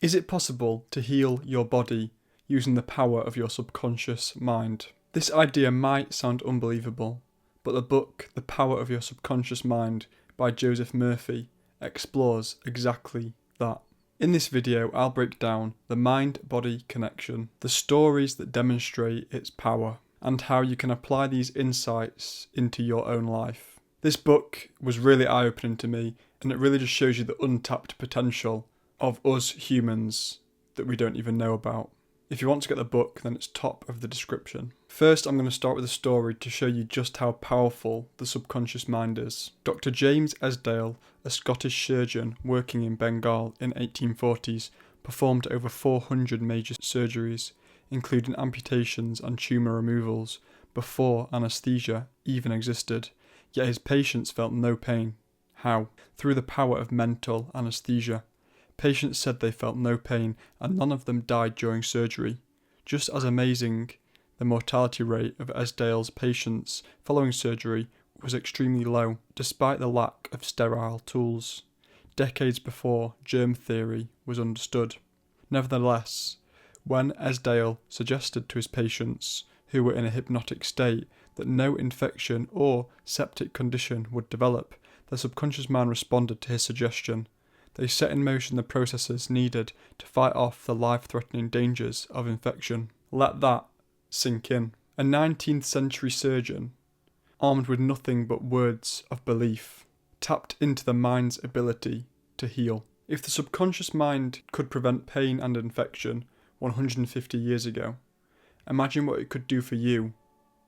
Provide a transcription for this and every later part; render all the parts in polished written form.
Is it possible to heal your body using the power of your subconscious mind? This idea might sound unbelievable, but the book The Power of Your Subconscious Mind by Joseph Murphy explores exactly that. In this video, I'll break down the mind-body connection, the stories that demonstrate its power, and how you can apply these insights into your own life. This book was really eye-opening to me, and it really just shows you the untapped potential of us humans that we don't even know about. If you want to get the book, then it's top of the description. First, I'm going to start with a story to show you just how powerful the subconscious mind is. Dr. James Esdaille, a Scottish surgeon working in Bengal in 1840s, performed over 400 major surgeries, including amputations and tumour removals, before anaesthesia even existed, yet his patients felt no pain. How? Through the power of mental anaesthesia. Patients said they felt no pain and none of them died during surgery. Just as amazing, the mortality rate of Esdaille's patients following surgery was extremely low, despite the lack of sterile tools. Decades before germ theory was understood. Nevertheless, when Esdaille suggested to his patients, who were in a hypnotic state, that no infection or septic condition would develop, the subconscious mind responded to his suggestion. They set in motion the processes needed to fight off the life-threatening dangers of infection. Let that sink in. A 19th century surgeon, armed with nothing but words of belief, tapped into the mind's ability to heal. If the subconscious mind could prevent pain and infection 150 years ago, imagine what it could do for you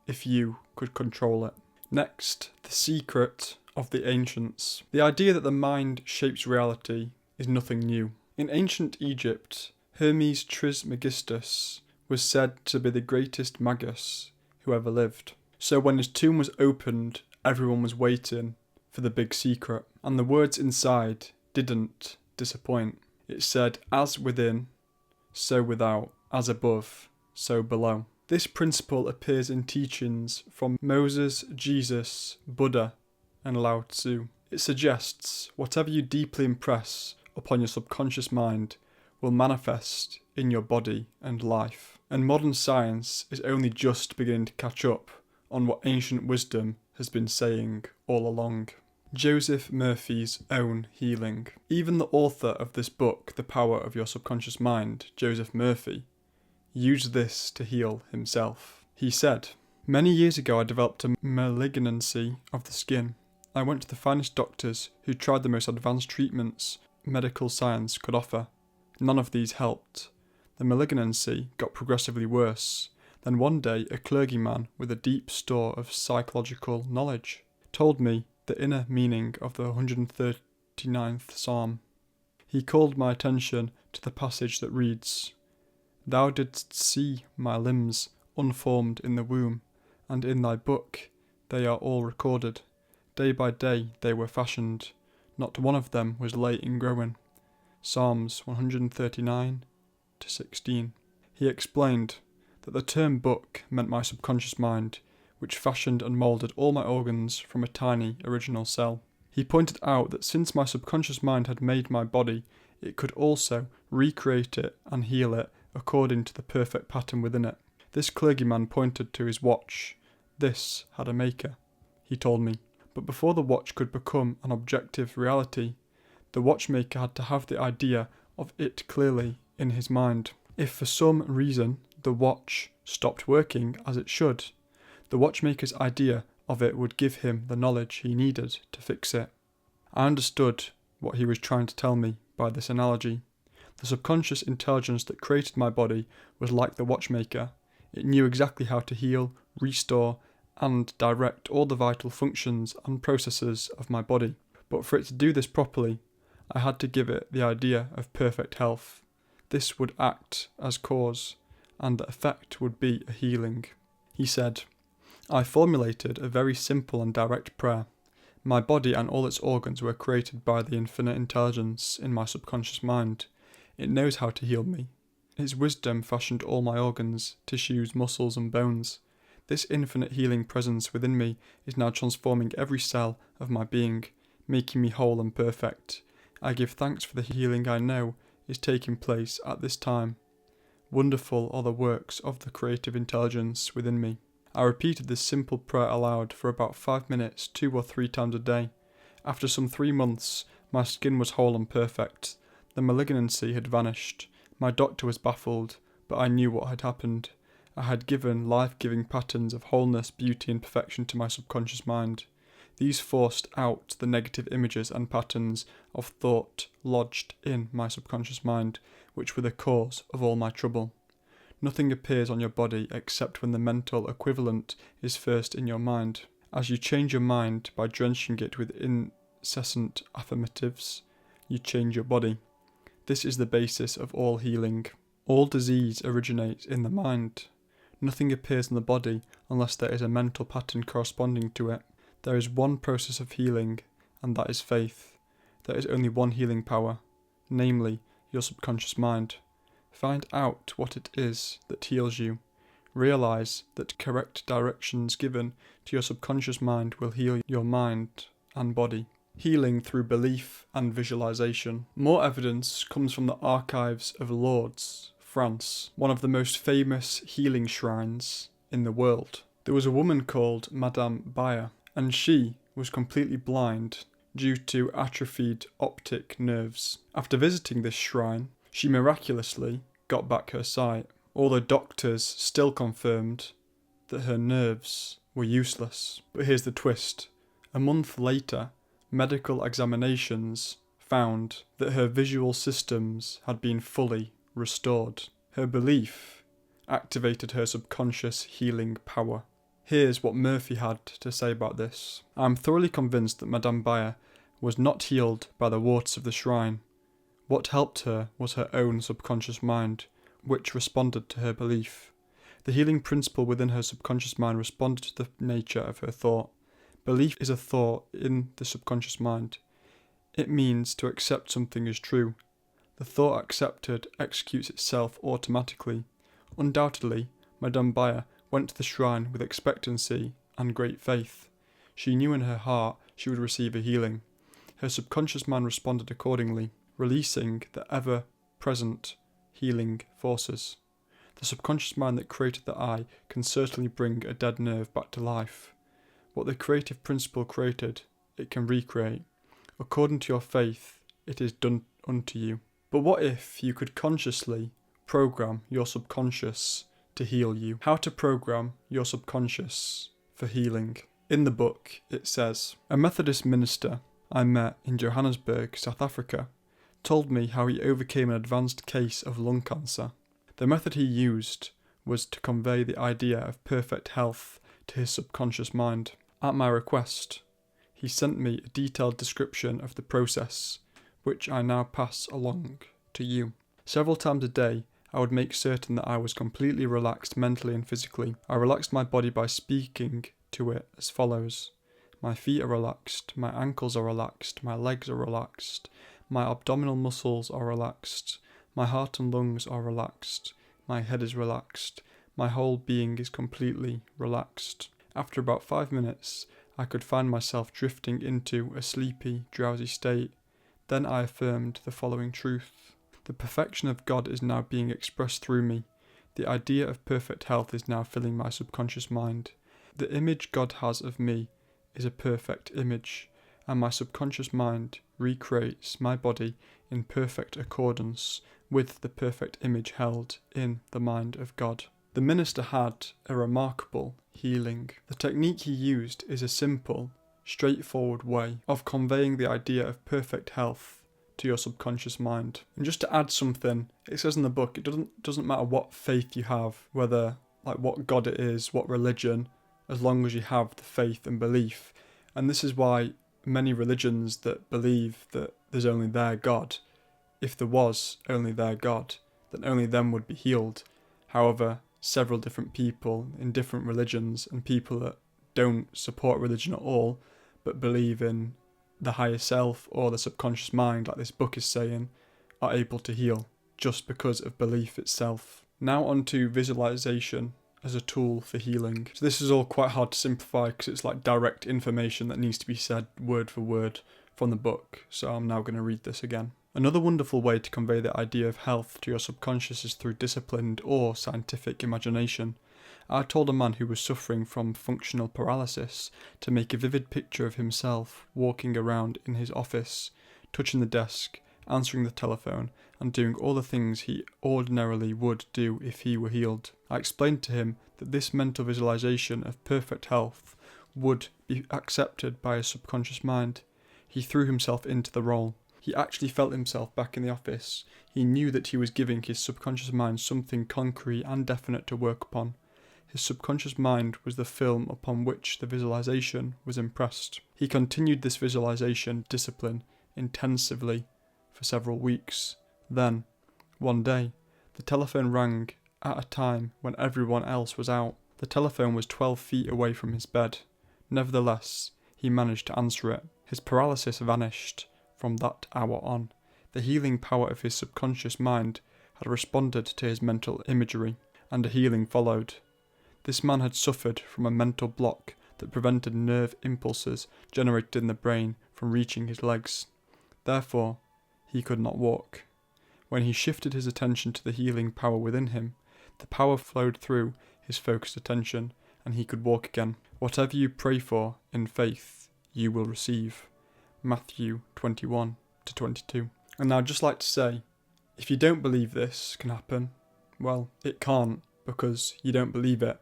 if you could control it. Next, the secret of the ancients. The idea that the mind shapes reality is nothing new. In ancient Egypt, Hermes Trismegistus was said to be the greatest magus who ever lived. So when his tomb was opened, everyone was waiting for the big secret, and the words inside didn't disappoint. It said, "As within, so without, as above, so below." This principle appears in teachings from Moses, Jesus, Buddha, and Lao Tzu. It suggests whatever you deeply impress upon your subconscious mind will manifest in your body and life. And modern science is only just beginning to catch up on what ancient wisdom has been saying all along. Joseph Murphy's own healing. Even the author of this book, The Power of Your Subconscious Mind, Joseph Murphy, used this to heal himself. He said, "Many years ago I developed a malignancy of the skin. I went to the finest doctors who tried the most advanced treatments medical science could offer. None of these helped. The malignancy got progressively worse. Then one day a clergyman with a deep store of psychological knowledge told me the inner meaning of the 139th Psalm. He called my attention to the passage that reads, 'Thou didst see my limbs unformed in the womb, and in thy book they are all recorded. Day by day they were fashioned, not one of them was late in growing.' Psalms 139-16. He explained that the term book meant my subconscious mind, which fashioned and moulded all my organs from a tiny original cell. He pointed out that since my subconscious mind had made my body, it could also recreate it and heal it according to the perfect pattern within it. This clergyman pointed to his watch. This had a maker, he told me. But before the watch could become an objective reality, the watchmaker had to have the idea of it clearly in his mind. If for some reason the watch stopped working as it should, the watchmaker's idea of it would give him the knowledge he needed to fix it. I understood what he was trying to tell me by this analogy. The subconscious intelligence that created my body was like the watchmaker. It knew exactly how to heal, restore, and direct all the vital functions and processes of my body. But for it to do this properly, I had to give it the idea of perfect health. This would act as cause, and the effect would be a healing. He said, "I formulated a very simple and direct prayer. My body and all its organs were created by the infinite intelligence in my subconscious mind. It knows how to heal me. Its wisdom fashioned all my organs, tissues, muscles, and bones. This infinite healing presence within me is now transforming every cell of my being, making me whole and perfect. I give thanks for the healing I know is taking place at this time. Wonderful are the works of the creative intelligence within me. I repeated this simple prayer aloud for about 5 minutes, 2 or 3 times a day. After some 3 months, my skin was whole and perfect. The malignancy had vanished. My doctor was baffled, but I knew what had happened. I had given life-giving patterns of wholeness, beauty and perfection to my subconscious mind. These forced out the negative images and patterns of thought lodged in my subconscious mind, which were the cause of all my trouble. Nothing appears on your body except when the mental equivalent is first in your mind. As you change your mind by drenching it with incessant affirmatives, you change your body. This is the basis of all healing. All disease originates in the mind. Nothing appears in the body unless there is a mental pattern corresponding to it. There is one process of healing, and that is faith. There is only one healing power, namely your subconscious mind. Find out what it is that heals you. Realize that correct directions given to your subconscious mind will heal your mind and body. Healing through belief and visualization. More evidence comes from the archives of Lourdes, France, one of the most famous healing shrines in the world. There was a woman called Madame Bayer, and she was completely blind due to atrophied optic nerves. After visiting this shrine, she miraculously got back her sight, although doctors still confirmed that her nerves were useless. But here's the twist. A month later, medical examinations found that her visual systems had been fully restored. Her belief activated her subconscious healing power. Here's what Murphy had to say about this. I'm thoroughly convinced that Madame Bayer was not healed by the waters of the shrine. What helped her was her own subconscious mind, which responded to her belief. The healing principle within her subconscious mind responded to the nature of her thought. Belief is a thought in the subconscious mind. It means to accept something as true. The thought accepted executes itself automatically. Undoubtedly, Madame Bayer went to the shrine with expectancy and great faith. She knew in her heart she would receive a healing. Her subconscious mind responded accordingly, releasing the ever-present healing forces. The subconscious mind that created the eye can certainly bring a dead nerve back to life. What the creative principle created, it can recreate. According to your faith, it is done unto you. But what if you could consciously program your subconscious to heal you? How to program your subconscious for healing. In the book, it says, a Methodist minister I met in Johannesburg, South Africa, told me how he overcame an advanced case of lung cancer. The method he used was to convey the idea of perfect health to his subconscious mind. At my request, he sent me a detailed description of the process, which I now pass along to you. Several times a day, I would make certain that I was completely relaxed mentally and physically. I relaxed my body by speaking to it as follows. My feet are relaxed, my ankles are relaxed, my legs are relaxed, my abdominal muscles are relaxed, my heart and lungs are relaxed, my head is relaxed, my whole being is completely relaxed. After about 5 minutes, I could find myself drifting into a sleepy, drowsy state. Then I affirmed the following truth. The perfection of God is now being expressed through me. The idea of perfect health is now filling my subconscious mind. The image God has of me is a perfect image, and my subconscious mind recreates my body in perfect accordance with the perfect image held in the mind of God. The minister had a remarkable healing. The technique he used is a simple, straightforward way of conveying the idea of perfect health to your subconscious mind. And just to add something, it says in the book, it doesn't matter what faith you have, whether like what God it is, what religion, as long as you have the faith and belief. And this is why many religions that believe that there's only their God, if there was only their God, then only them would be healed. However, several different people in different religions and people that don't support religion at all but believe in the higher self or the subconscious mind, like this book is saying, are able to heal just because of belief itself. Now on to visualization as a tool for healing. So this is all quite hard to simplify because it's like direct information that needs to be said word for word from the book. So I'm now going to read this again. Another wonderful way to convey the idea of health to your subconscious is through disciplined or scientific imagination. I told a man who was suffering from functional paralysis to make a vivid picture of himself walking around in his office, touching the desk, answering the telephone, and doing all the things he ordinarily would do if he were healed. I explained to him that this mental visualization of perfect health would be accepted by his subconscious mind. He threw himself into the role. He actually felt himself back in the office. He knew that he was giving his subconscious mind something concrete and definite to work upon. His subconscious mind was the film upon which the visualization was impressed. He continued this visualization discipline intensively for several weeks. Then, one day, the telephone rang at a time when everyone else was out. The telephone was 12 feet away from his bed. Nevertheless, he managed to answer it. His paralysis vanished from that hour on. The healing power of his subconscious mind had responded to his mental imagery, and a healing followed. This man had suffered from a mental block that prevented nerve impulses generated in the brain from reaching his legs. Therefore, he could not walk. When he shifted his attention to the healing power within him, the power flowed through his focused attention, and he could walk again. Whatever you pray for in faith, you will receive. Matthew 21-22. And now I'd just like to say, if you don't believe this can happen, well, it can't, because you don't believe it.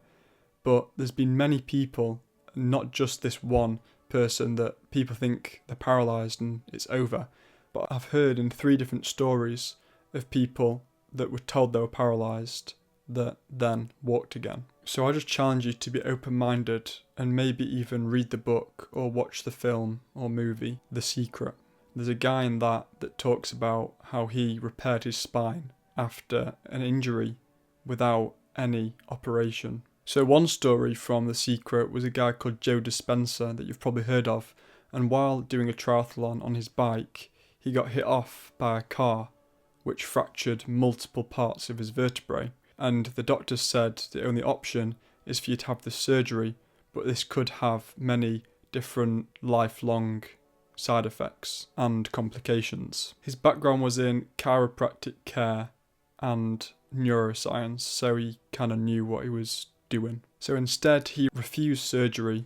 But there's been many people, not just this one person, that people think they're paralysed and it's over. But I've heard in 3 different stories of people that were told they were paralysed that then walked again. So I just challenge you to be open-minded and maybe even read the book or watch the film or movie, The Secret. There's a guy in that talks about how he repaired his spine after an injury without any operation. So one story from The Secret was a guy called Joe Dispenza that you've probably heard of, and while doing a triathlon on his bike, he got hit off by a car which fractured multiple parts of his vertebrae, and the doctors said the only option is for you to have the surgery, but this could have many different lifelong side effects and complications. His background was in chiropractic care and neuroscience, so he kind of knew what he was doing. So instead he refused surgery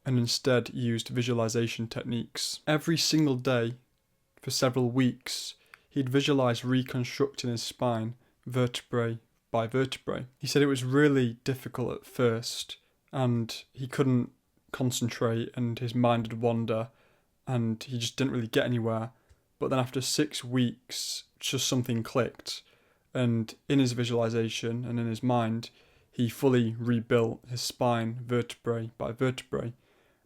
and instead used visualization techniques. Every single day for several weeks he'd visualize reconstructing his spine vertebrae by vertebrae. He said it was really difficult at first and he couldn't concentrate and his mind would wander and he just didn't really get anywhere. But then after 6 weeks just something clicked, and in his visualization and in his mind he fully rebuilt his spine vertebrae by vertebrae,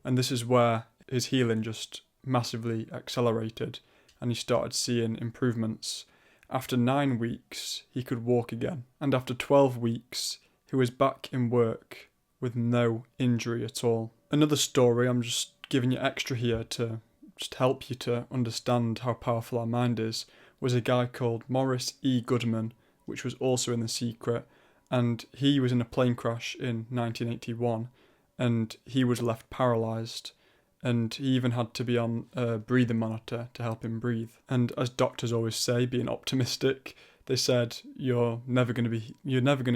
and this is where his healing just massively accelerated and he started seeing improvements. After 9 weeks he could walk again, and after 12 weeks he was back in work with no injury at all. Another story, I'm just giving you extra here to just help you to understand how powerful our mind is, was a guy called Morris E. Goodman, which was also in The Secret, and he was in a plane crash in 1981 and he was left paralysed, and he even had to be on a breathing monitor to help him breathe. And as doctors always say, being optimistic, they said you're never going to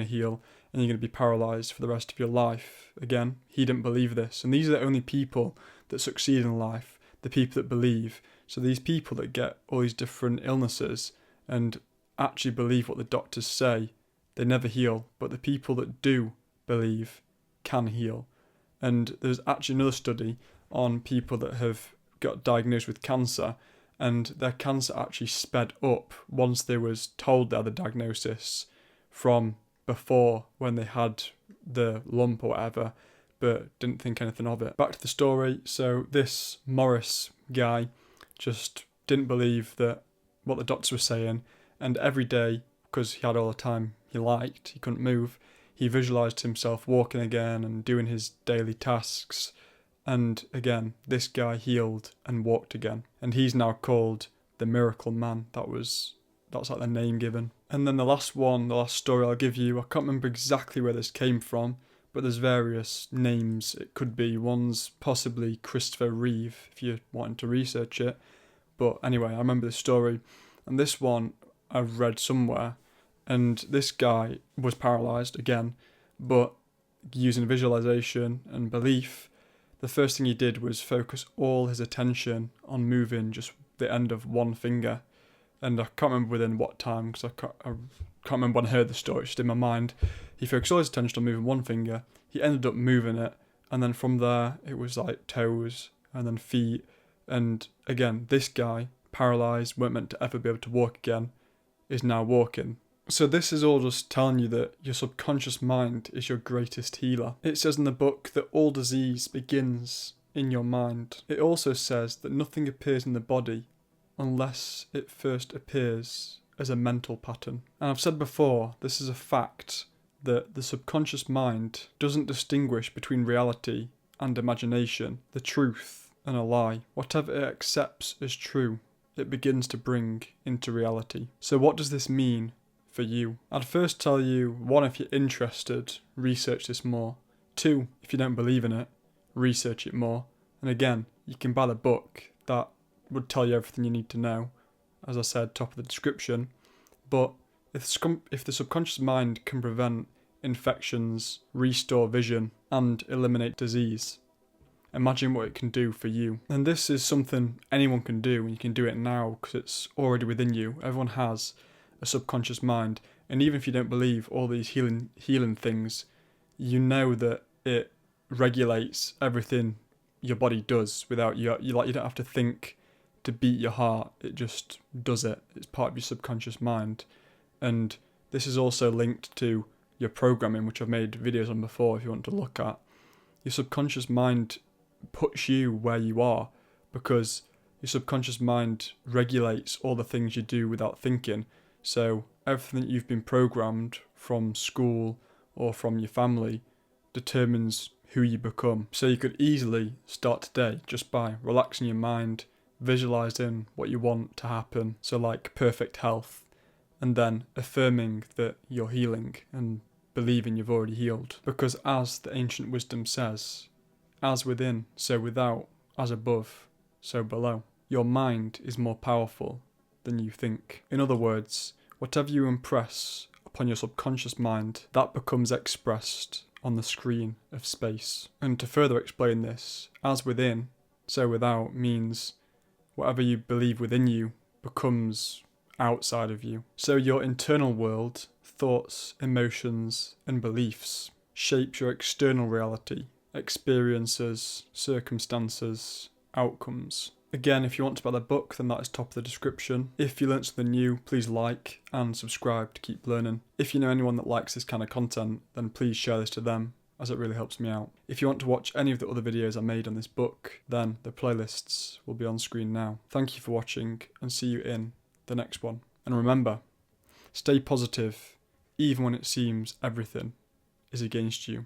heal and you're going to be paralysed for the rest of your life. Again, he didn't believe this, and these are the only people that succeed in life, the people that believe. So these people that get all these different illnesses and actually believe what the doctors say, they never heal, but the people that do believe can heal. And there's actually another study on people that have got diagnosed with cancer, and their cancer actually sped up once they was told they had the diagnosis from before, when they had the lump or whatever, but didn't think anything of it. Back to the story. So this Morris guy just didn't believe that what the doctors were saying, and every day, because he had all the time he liked, he couldn't move, he visualised himself walking again and doing his daily tasks, and again this guy healed and walked again, and he's now called the Miracle Man. That's like the name given. And then the last story I'll give you, I can't remember exactly where this came from, but there's various names it could be. One's possibly Christopher Reeve, if you're wanting to research it. But anyway, I remember this story And this one I've read somewhere, and this guy was paralysed again, but using visualization and belief, the first thing he did was focus all his attention on moving just the end of one finger. And I can't remember within what time, because I can't remember when I heard the story, it's just in my mind. He focused all his attention on moving one finger, he ended up moving it, and then from there it was like toes, and then feet, and again, this guy, paralysed, weren't meant to ever be able to walk again, is now walking. So this is all just telling you that your subconscious mind is your greatest healer. It says in the book that all disease begins in your mind. It also says that nothing appears in the body unless it first appears as a mental pattern. And I've said before, this is a fact, that the subconscious mind doesn't distinguish between reality and imagination, the truth and a lie. Whatever it accepts as true, it begins to bring into reality. So what does this mean for you? I'd first tell you, 1, if you're interested, research this more. 2, if you don't believe in it, research it more. And again, you can buy the book, that would tell you everything you need to know, as I said, top of the description. But if the subconscious mind can prevent infections, restore vision, and eliminate disease, imagine what it can do for you. And this is something anyone can do, and you can do it now because it's already within you. Everyone has a subconscious mind, and even if you don't believe all these healing things, you know that it regulates everything your body does without you don't have to think to beat your heart. It just does it. It's part of your subconscious mind. And this is also linked to your programming, which I've made videos on before if you want to look at. Your subconscious mind puts you where you are because your subconscious mind regulates all the things you do without thinking. So everything that you've been programmed from school or from your family determines who you become. So you could easily start today just by relaxing your mind, visualizing what you want to happen, so like perfect health, and then affirming that you're healing and believing you've already healed. Because as the ancient wisdom says, as within, so without, as above, so below. Your mind is more powerful than you think. In other words, whatever you impress upon your subconscious mind, that becomes expressed on the screen of space. And to further explain this, as within, so without means whatever you believe within you becomes outside of you. So your internal world, thoughts, emotions, and beliefs shapes your external reality, experiences, circumstances, outcomes. Again, if you want to buy the book, then that is top of the description. If you learnt something new, please like and subscribe to keep learning. If you know anyone that likes this kind of content, then please share this to them, as it really helps me out. If you want to watch any of the other videos I made on this book, then the playlists will be on screen now. Thank you for watching, and see you in the next one. And remember, stay positive, even when it seems everything is against you.